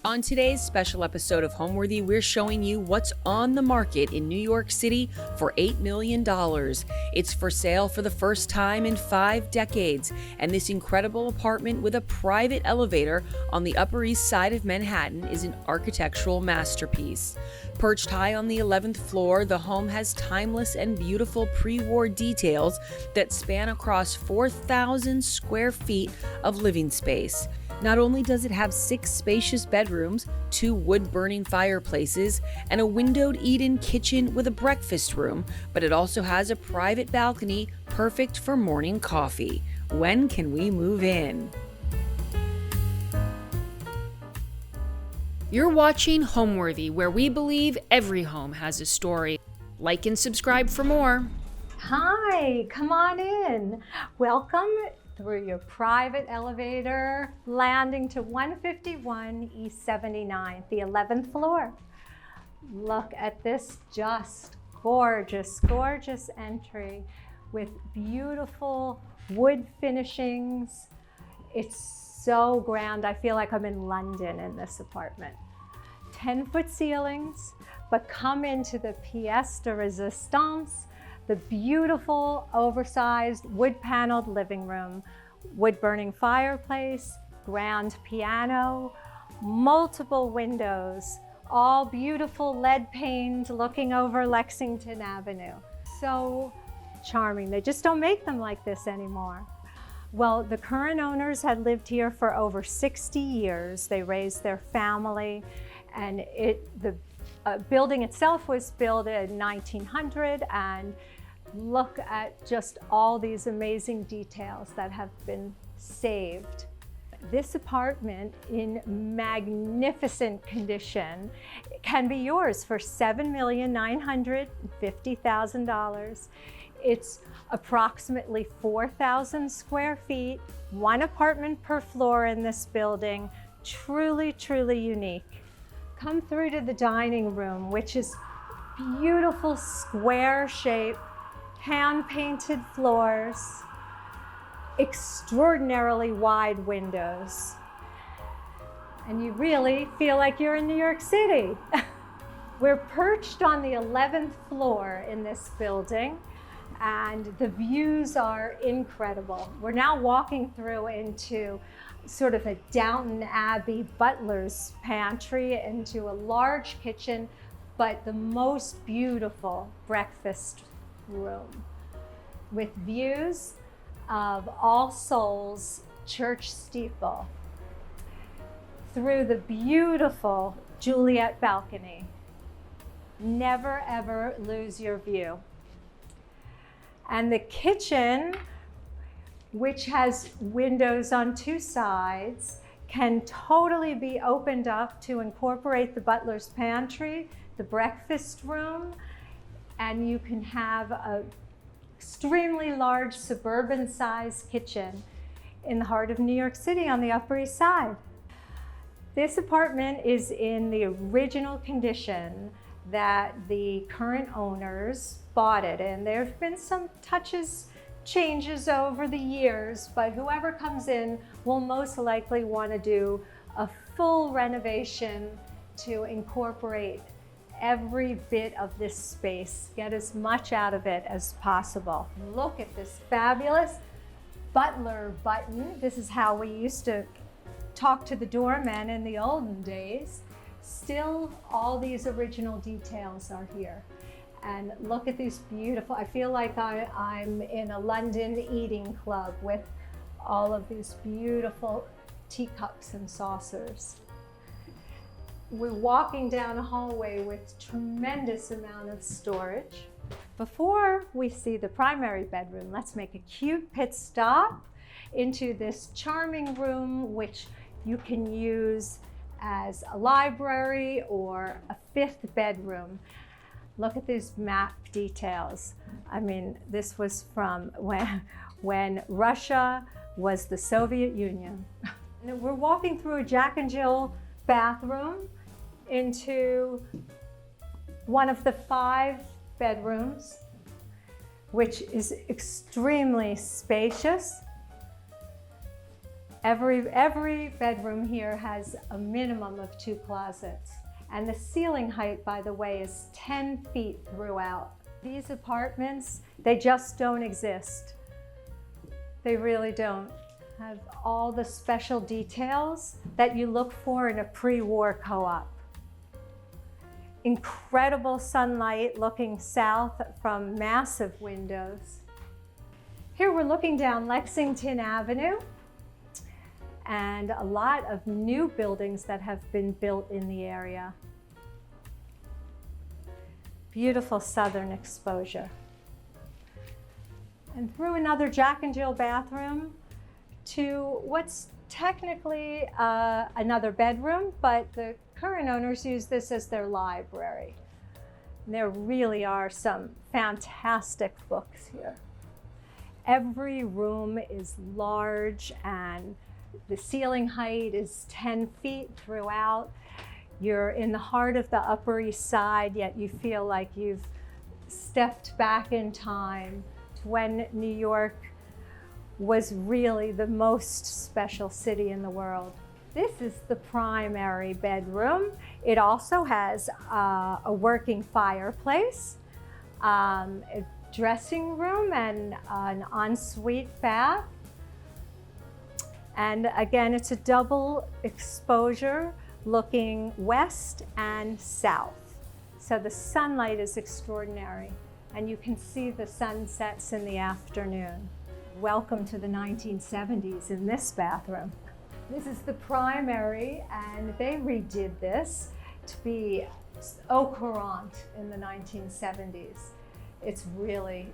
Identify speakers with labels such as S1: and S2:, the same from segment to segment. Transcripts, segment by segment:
S1: On today's special episode of Homeworthy, we're showing you what's on the market in New York City for $8 million. It's for sale for the first time in 5 decades, and this incredible apartment with a private elevator on the Upper East Side of Manhattan is an architectural masterpiece. Perched high on the 11th floor, the home has timeless and beautiful pre-war details that span across 4,000 square feet of living space. Not only does it have 6 spacious bedrooms, 2 wood-burning fireplaces, and a windowed eat-in kitchen with a breakfast room, but it also has a private balcony perfect for morning coffee. When can we move in? You're watching Homeworthy, where we believe every home has a story. Like and subscribe for more.
S2: Hi, come on in. Welcome through your private elevator, landing to 151 East 79th, the 11th floor. Look at this just gorgeous, gorgeous entry with beautiful wood finishings. It's so grand. I feel like I'm in London in this apartment. 10-foot ceilings, but come into the pièce de résistance, the beautiful, oversized, wood-paneled living room, wood-burning fireplace, grand piano, multiple windows, all beautiful lead-paned looking over Lexington Avenue. So charming. They just don't make them like this anymore. Well, the current owners had lived here for over 60 years. They raised their family, and the building itself was built in 1900, and look at just all these amazing details that have been saved. This apartment in magnificent condition can be yours for $7,950,000. It's approximately 4,000 square feet, 1 apartment per floor in this building. Truly, truly unique. Come through to the dining room, which is beautiful square shape, hand-painted floors, extraordinarily wide windows. And you really feel like you're in New York City. We're perched on the 11th floor in this building, and the views are incredible. We're now walking through into sort of a Downton Abbey butler's pantry, into a large kitchen, but the most beautiful breakfast room with views of All Souls church steeple through the beautiful Juliet balcony. Never ever lose your view. And the kitchen, which has windows on 2 sides, can totally be opened up to incorporate the butler's pantry, the breakfast room, and you can have an extremely large suburban-sized kitchen in the heart of New York City on the Upper East Side. This apartment is in the original condition that the current owners bought it, and there have been some changes over the years, but whoever comes in will most likely want to do a full renovation to incorporate every bit of this space, get as much out of it as possible. Look at this fabulous butler button. This is how we used to talk to the doormen in the olden days. Still, all these original details are here. And look at these beautiful, I feel like I'm in a London eating club with all of these beautiful teacups and saucers. We're walking down a hallway with tremendous amount of storage. Before we see the primary bedroom, let's make a cute pit stop into this charming room, which you can use as a library or a 5th bedroom. Look at these map details. I mean, this was from when Russia was the Soviet Union. We're walking through a Jack and Jill bathroom into one of the 5 bedrooms, which is extremely spacious Every bedroom here has a minimum of 2 closets. And the ceiling height, by the way, is 10 feet throughout. These apartments, they just don't exist. They really don't. Have all the special details that you look for in a pre-war co-op. Incredible sunlight looking south from massive windows. Here we're looking down Lexington Avenue, and a lot of new buildings that have been built in the area. Beautiful southern exposure. And through another Jack and Jill bathroom to what's technically another bedroom, but the current owners use this as their library. And there really are some fantastic books here. Every room is large and the ceiling height is 10 feet throughout. You're in the heart of the Upper East Side, yet you feel like you've stepped back in time to when New York was really the most special city in the world. This is the primary bedroom. It also has a working fireplace, a dressing room, and an ensuite bath. And again, it's a double exposure looking west and south. So the sunlight is extraordinary, and you can see the sunsets in the afternoon. Welcome to the 1970s in this bathroom. This is the primary, and they redid this to be au courant in the 1970s. It's really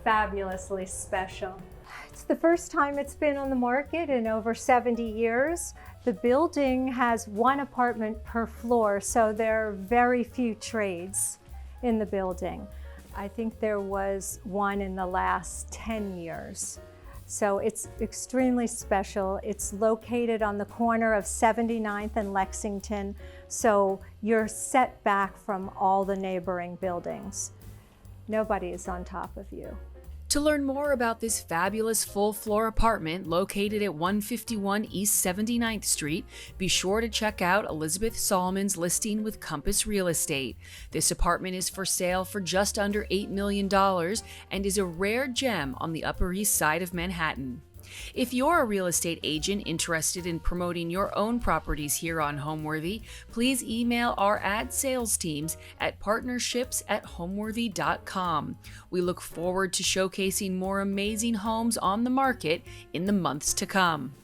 S2: fabulously special. It's the first time it's been on the market in over 70 years. The building has 1 apartment per floor, so there are very few trades in the building. I think there was 1 in the last 10 years. So it's extremely special. It's located on the corner of 79th and Lexington, so you're set back from all the neighboring buildings. Nobody is on top of you.
S1: To learn more about this fabulous full-floor apartment located at 151 East 79th Street, be sure to check out Elizabeth Solomon's listing with Compass Real Estate. This apartment is for sale for just under $8 million and is a rare gem on the Upper East Side of Manhattan. If you're a real estate agent interested in promoting your own properties here on Homeworthy, please email our ad sales teams at partnerships@homeworthy.com. We look forward to showcasing more amazing homes on the market in the months to come.